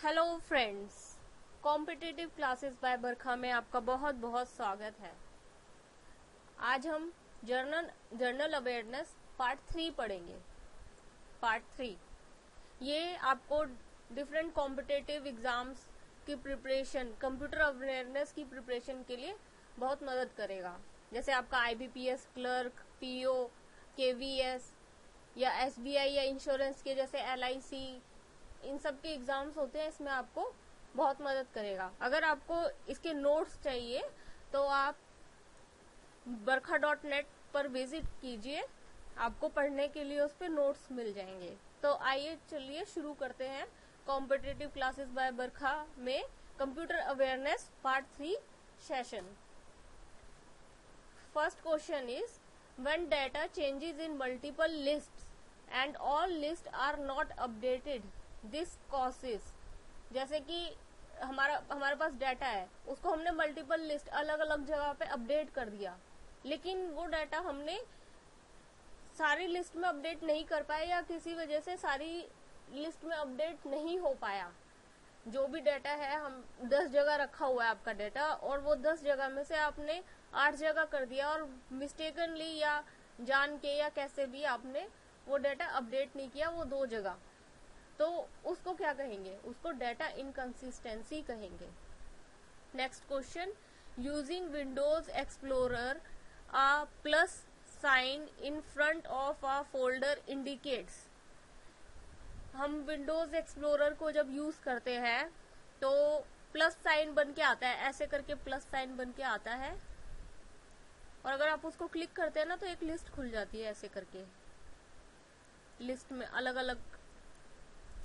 Hello friends, competitive classes by Barkha में आपका बहुत बहुत स्वागत है। आज हम जर्नल अवेयरनेस पार्ट 3 पढ़ेंगे। पार्ट 3 ये आपको डिफरेंट कॉम्पिटिटिव एग्जाम्स की प्रिपरेशन, कंप्यूटर अवेयरनेस की प्रिपरेशन के लिए बहुत मदद करेगा। जैसे आपका IBPS क्लर्क, PO, KVS या SBI या इंश्योरेंस के जैसे LIC, इन सब के एग्जाम्स होते हैं, इसमें आपको बहुत मदद करेगा। अगर आपको इसके नोट्स चाहिए तो आप barkha.net पर विजिट कीजिए, आपको पढ़ने के लिए उस पर नोट्स मिल जाएंगे। तो आइए चलिए शुरू करते हैं कॉम्पिटिटिव क्लासेस बाय बरखा में computer awareness part 3 session. First question is when data changes in multiple lists and all list are not updated this causes. जैसे कि हमारे पास डाटा है, उसको हमने मल्टीपल लिस्ट अलग अलग जगह पे अपडेट कर दिया, लेकिन वो डाटा हमने सारी लिस्ट में अपडेट नहीं कर पाए या किसी वजह से सारी लिस्ट में अपडेट नहीं हो पाया। जो भी डाटा है, हम 10 जगह रखा हुआ है आपका डाटा, और वो 10 जगह में से आपने 8 जगह कर दिया और मिस्टेकनली या जान के या कैसे भी आपने वो डाटा अपडेट नहीं किया, वो 2 जगह, तो उसको क्या कहेंगे? उसको डाटा इनकंसिस्टेंसी कहेंगे। Next question, using Windows Explorer a plus sign in front of a folder indicates. हम विंडोज एक्सप्लोरर को जब यूज करते हैं तो प्लस साइन बन के आता है, ऐसे करके प्लस साइन बन के आता है, और अगर आप उसको क्लिक करते हैं ना तो एक लिस्ट खुल जाती है। ऐसे करके लिस्ट में अलग अलग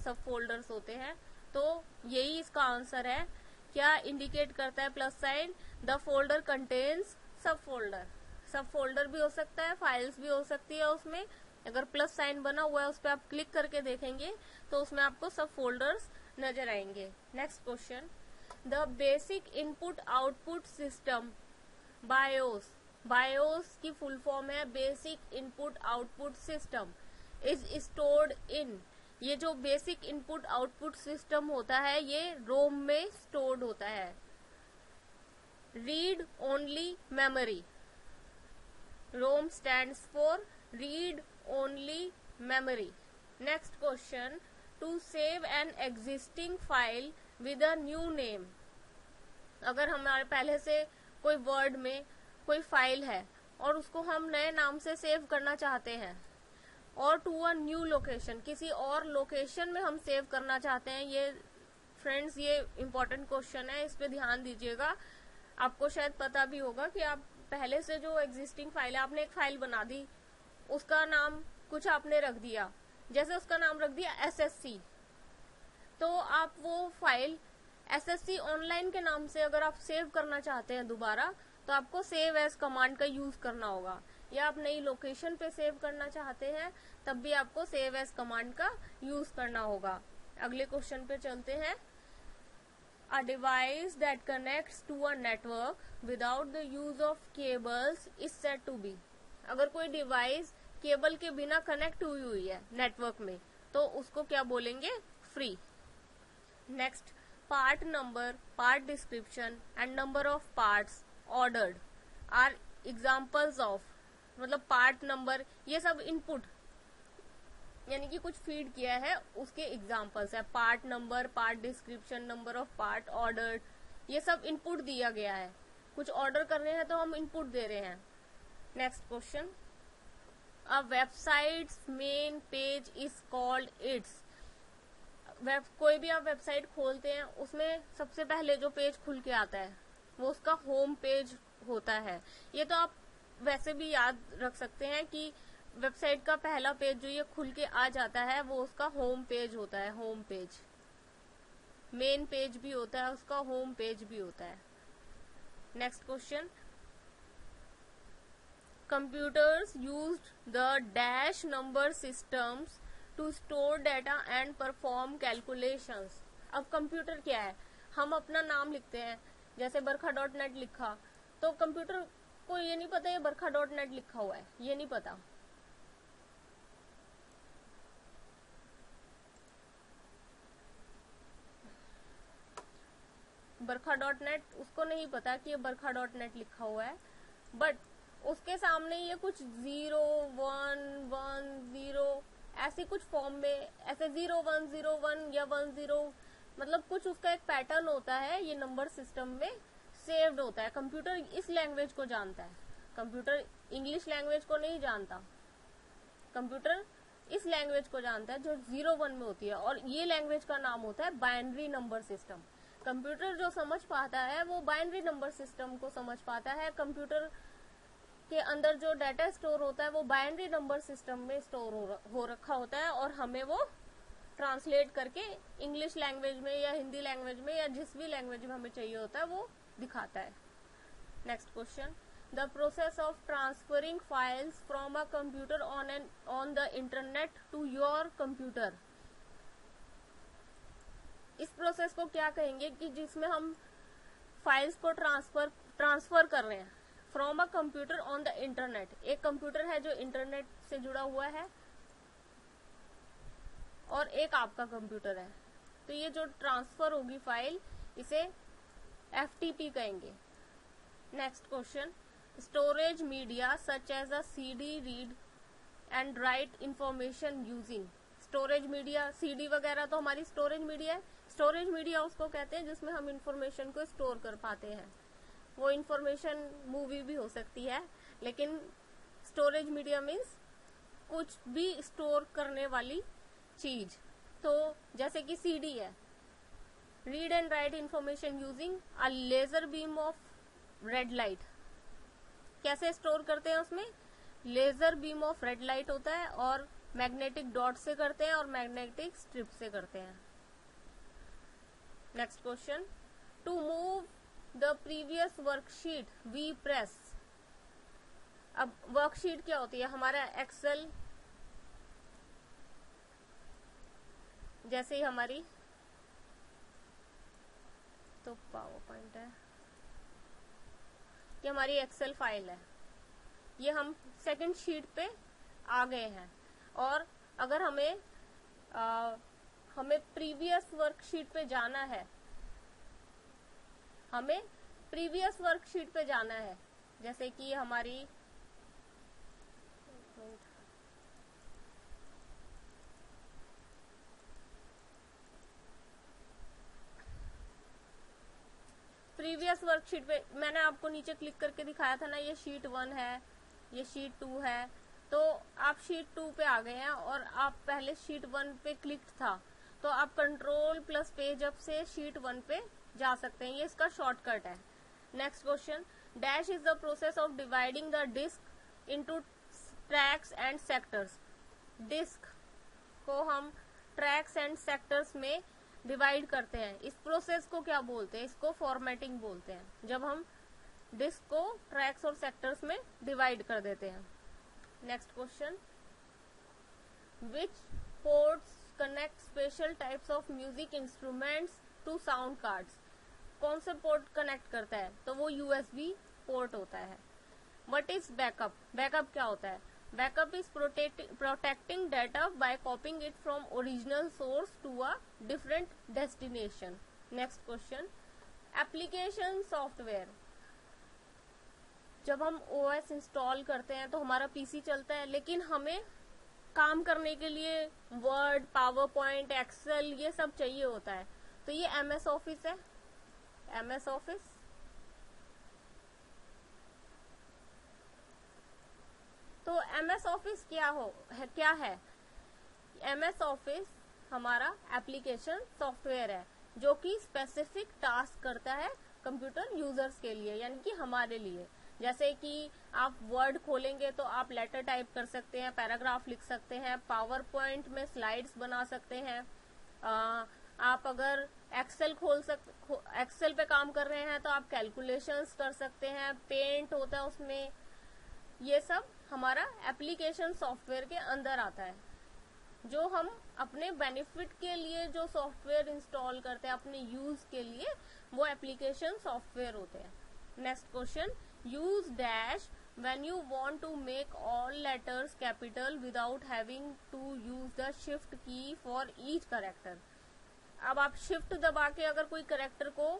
सब फोल्डर्स होते हैं, तो यही इसका आंसर है। क्या इंडिकेट करता है plus sign? The folder contains सब फोल्डर। सब फोल्डर भी हो सकता है, फाइल्स भी हो सकती है उसमें। अगर प्लस साइन बना हुआ है उस पर आप क्लिक करके देखेंगे तो उसमें आपको सब फोल्डर्स नजर आएंगे। Next question, the basic input output system BIOS. BIOS की फुल फॉर्म है basic input output system, is stored in. ये जो बेसिक इनपुट आउटपुट सिस्टम होता है ये रोम में स्टोर्ड होता है। Read only memory. ROM stands for read only memory. Next question, to save an existing file with a new name. अगर हमारे पहले से कोई वर्ड में कोई फाइल है और उसको हम नए नाम से सेव करना चाहते हैं, और टू अ न्यू लोकेशन, किसी और लोकेशन में हम सेव करना चाहते हैं। ये फ्रेंड्स ये इम्पोर्टेंट क्वेश्चन है, इस पे ध्यान दीजिएगा। आपको शायद पता भी होगा कि आप पहले से जो एग्जिस्टिंग फाइल है, आपने एक फाइल बना दी, उसका नाम कुछ आपने रख दिया, जैसे उसका नाम रख दिया SSC, तो आप वो फाइल SSC ऑनलाइन के नाम से अगर आप सेव करना चाहते हैं दोबारा, तो आपको सेव एज कमांड का यूज करना होगा। या आप नई लोकेशन पे सेव करना चाहते हैं तब भी आपको सेव एज कमांड का यूज करना होगा। अगले क्वेश्चन पे चलते हैं। A device that connects to a network without the use of cables is said to be. अगर कोई डिवाइस केबल के बिना कनेक्ट हुई है नेटवर्क में तो उसको क्या बोलेंगे? Free. Next, part number, part description and number of parts ordered are examples of. मतलब पार्ट नंबर, ये सब इनपुट यानी कि कुछ फीड किया है उसके एग्जाम्पल्स है। Part number, part description, number of part, ordered, ये सब इनपुट दिया गया है। कुछ ऑर्डर कर रहे हैं तो हम इनपुट दे रहे हैं। Next question, a websites main page is called its. कोई भी आप वेबसाइट खोलते हैं उसमें सबसे पहले जो पेज खुल के आता है वो उसका होम पेज होता है। ये तो आप वैसे भी याद रख सकते हैं कि वेबसाइट का पहला पेज जो ये खुल के आ जाता है वो उसका होम पेज होता है। होम पेज, मेन पेज भी होता है उसका, होम पेज भी होता है। Next question, computers used the dash number systems to store data and perform calculations. अब कंप्यूटर क्या है? हम अपना नाम लिखते हैं, जैसे barkha.net लिखा, तो कंप्यूटर को ये नहीं पता ये barkha.net लिखा हुआ है, ये नहीं पता। बरखा डॉट नेट उसको नहीं पता कि ये बरखा डॉट नेट लिखा हुआ है, बट उसके सामने ये कुछ 0 1 1 0 ऐसी कुछ फॉर्म में, ऐसे 0 1 0 1 या 1 0, मतलब कुछ उसका एक पैटर्न होता है, ये नंबर सिस्टम में सेव्ड होता है। कंप्यूटर इस लैंग्वेज को जानता है, कंप्यूटर इंग्लिश लैंग्वेज को नहीं जानता, कंप्यूटर इस लैंग्वेज को जानता है जो 0 1 में होती है, और ये लैंग्वेज का नाम होता है बाइनरी नंबर सिस्टम। कंप्यूटर जो समझ पाता है वो बाइनरी नंबर सिस्टम को समझ पाता है। कंप्यूटर के अंदर जो डाटा स्टोर होता है वो बाइनरी नंबर सिस्टम में स्टोर हो रखा होता है, और हमें वो ट्रांसलेट करके इंग्लिश लैंग्वेज में या हिंदी लैंग्वेज में या जिस भी लैंग्वेज में हमें चाहिए होता है वो दिखाता है। Next question, the process of transferring files from a computer on the internet to your computer. इस प्रोसेस को क्या कहेंगे कि जिसमें हम फाइल्स को ट्रांसफर कर रहे हैं from a computer on the internet. एक कंप्यूटर है जो इंटरनेट से जुड़ा हुआ है और एक आपका कंप्यूटर है, तो ये जो ट्रांसफर होगी फाइल इसे FTP कहेंगे। Next question, storage media such as a CD read and write information using. Storage media, CD वगैरह तो हमारी स्टोरेज मीडिया है। स्टोरेज मीडिया उसको कहते हैं जिसमें हम इंफॉर्मेशन को स्टोर कर पाते हैं। वो इंफॉर्मेशन मूवी भी हो सकती है, लेकिन स्टोरेज मीडिया मीन्स कुछ भी स्टोर करने वाली चीज। तो जैसे कि CD है, read and write information using a laser beam of red light. कैसे स्टोर करते हैं उसमें? Laser beam of red light होता है और मैग्नेटिक डॉट से करते हैं और मैग्नेटिक स्ट्रिप से करते हैं। Next question, to move the previous worksheet we press. अब वर्कशीट क्या होती है? हमारा एक्सेल, जैसे ही हमारी तो पावर पॉइंट है, ये हमारी एक्सेल फाइल है, ये हम सेकंड शीट पे आ गए हैं, और अगर हमें प्रीवियस वर्कशीट पे जाना है, हमें प्रीवियस वर्कशीट पे जाना है, जैसे कि हमारी प्रीवियस वर्कशीट पे मैंने आपको नीचे क्लिक करके दिखाया था ना, ये शीट 1 है, ये शीट 2 है, तो आप शीट 2 पे आ गए हैं और आप पहले शीट 1 पे क्लिक था, तो आप कंट्रोल प्लस पेज अप से शीट 1 पे जा सकते हैं, ये इसका शॉर्टकट है। Next question, dash is the process of dividing the disk into tracks and sectors. Disk को हम ट्रैक्स एंड सेक्टर्स में डिवाइड करते हैं, इस प्रोसेस को क्या बोलते हैं? इसको फॉर्मेटिंग बोलते हैं, जब हम डिस्क को ट्रैक्स और सेक्टर्स में डिवाइड कर देते हैं। Next question, which ports connect special types of music instruments to sound cards. कौन से पोर्ट कनेक्ट करता है? तो वो USB पोर्ट होता है। What is backup? बैकअप क्या होता है? Backup is protecting data by copying it from original source to a different destination. Next question, application software. जब हम OS इंस्टॉल करते हैं तो हमारा PC चलता है, लेकिन हमें काम करने के लिए वर्ड, पावर पॉइंट, एक्सेल ये सब चाहिए होता है, तो ये MS ऑफिस है। MS ऑफिस तो MS ऑफिस क्या है? MS ऑफिस हमारा एप्लीकेशन सॉफ्टवेयर है जो कि स्पेसिफिक टास्क करता है कंप्यूटर यूजर्स के लिए, यानी कि हमारे लिए। जैसे कि आप वर्ड खोलेंगे तो आप लेटर टाइप कर सकते हैं, पैराग्राफ लिख सकते हैं, पावर पॉइंट में स्लाइड्स बना सकते हैं। आप अगर एक्सेल पे काम कर रहे हैं तो आप कैलकुलेशंस कर सकते हैं, पेंट होता है उसमें। ये सब हमारा एप्लीकेशन सॉफ्टवेयर के अंदर आता है। जो हम अपने बेनिफिट के लिए जो सॉफ्टवेयर इंस्टॉल करते हैं अपने यूज के लिए, वो एप्लीकेशन सॉफ्टवेयर होते हैं। Next question, use dash when you want to make all letters capital without having to use the shift key for each character. अब आप शिफ्ट दबा के अगर कोई कैरेक्टर को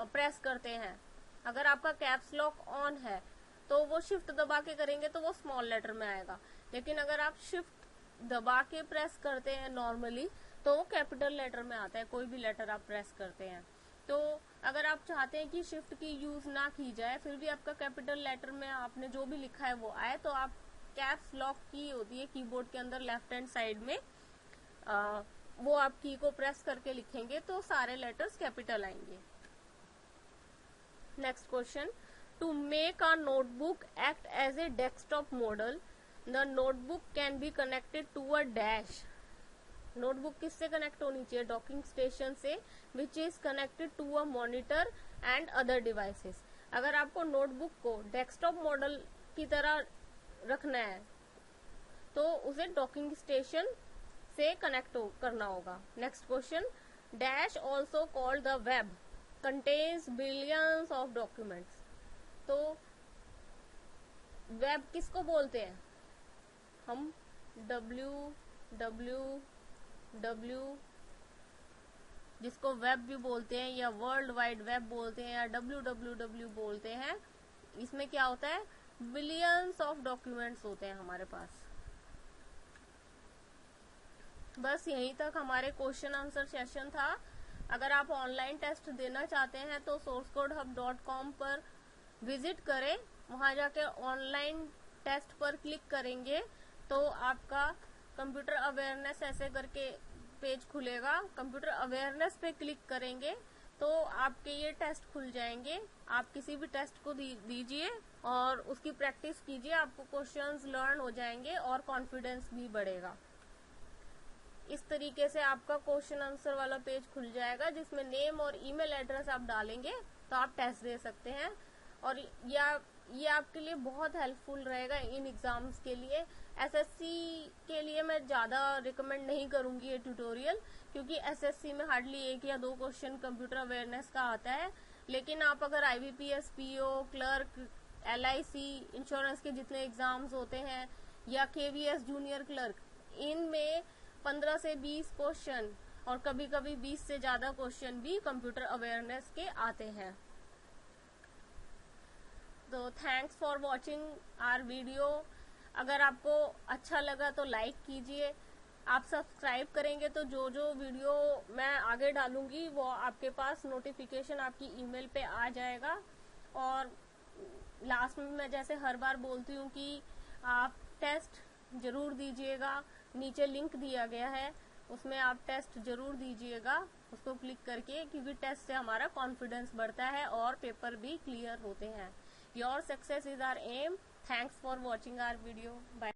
प्रेस करते हैं, अगर आपका कैप्स लॉक ऑन है तो वो शिफ्ट दबा के करेंगे तो वो स्मॉल लेटर में आएगा, लेकिन अगर आप शिफ्ट दबा के प्रेस करते हैं नॉर्मली तो वो कैपिटल लेटर में आता है, कोई भी लेटर आप प्रेस करते हैं। तो अगर आप चाहते हैं कि शिफ्ट की यूज ना की जाए, फिर भी आपका कैपिटल लेटर में आपने जो भी लिखा है वो आए, तो आप कैप्स लॉक की होती है कीबोर्ड के अंदर लेफ्ट हैंड साइड में, वो आप की को प्रेस करके लिखेंगे तो सारे लेटर्स कैपिटल आएंगे। Next question, to make a notebook act as a desktop model, the notebook can be connected to a dash. Notebook किससे कनेक्ट होनी चाहिए? डॉकिंग स्टेशन से, which is connected to a monitor and other devices. अगर आपको notebook को desktop model की तरह रखना है तो उसे डॉकिंग स्टेशन से कनेक्ट करना होगा। Next question, dash also called the web contains billions of documents. तो वेब किसको बोलते हैं? हम www जिसको वेब भी बोलते हैं या वर्ल्ड वाइड वेब बोलते हैं या www बोलते हैं, इसमें क्या होता है? बिलियंस ऑफ डॉक्यूमेंट्स होते हैं हमारे पास। बस यहीं तक हमारे क्वेश्चन आंसर सेशन था। अगर आप ऑनलाइन टेस्ट देना चाहते हैं तो sourcecodehub.com पर विजिट करें, वहां जाके ऑनलाइन टेस्ट पर क्लिक करेंगे तो आपका कंप्यूटर अवेयरनेस ऐसे करके पेज खुलेगा। कंप्यूटर अवेयरनेस पे क्लिक करेंगे तो आपके ये टेस्ट खुल जाएंगे। आप किसी भी टेस्ट को दीजिए और उसकी प्रैक्टिस कीजिए, आपको क्वेश्चंस लर्न हो जाएंगे और कॉन्फिडेंस भी बढ़ेगा। इस तरीके से आपका क्वेश्चन आंसर वाला पेज खुल जाएगा जिसमें नेम और ईमेल एड्रेस आप डालेंगे तो आप टेस्ट दे सकते हैं, और ये आपके लिए बहुत हेल्पफुल रहेगा इन एग्जाम्स के लिए। एसएससी के लिए मैं ज्यादा रिकमेंड नहीं करूंगी ये ट्यूटोरियल, क्योंकि एसएससी में हार्डली 1 या 2 क्वेश्चन कंप्यूटर अवेयरनेस का आता है। लेकिन आप अगर IBPS, PO, clerk, LIC, insurance के जितने एग्जाम्स होते हैं या केवीएस जूनियर क्लर्क, इनमें 15 से 20 क्वेश्चन और कभी कभी 20 से ज्यादा क्वेश्चन भी कंप्यूटर अवेयरनेस के आते हैं। तो thanks for watching our video. अगर आपको अच्छा लगा तो लाइक कीजिए, आप सब्सक्राइब करेंगे तो जो जो वीडियो मैं आगे डालूंगी वो आपके पास नोटिफिकेशन आपकी ईमेल पे आ जाएगा। और लास्ट में मैं जैसे हर बार बोलती हूँ कि आप टेस्ट जरूर दीजिएगा, नीचे लिंक दिया गया है उसमें आप टेस्ट जरूर दीजिएगा उसको क्लिक करके, क्योंकि टेस्ट से हमारा कॉन्फिडेंस बढ़ता है और पेपर भी क्लियर होते हैं। Your success is our aim. Thanks for watching our video. Bye.